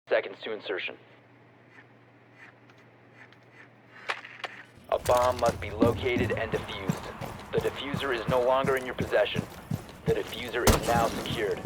seconds to insertion. A bomb must be located and defused. The diffuser is no longer in your possession. The diffuser is now secured.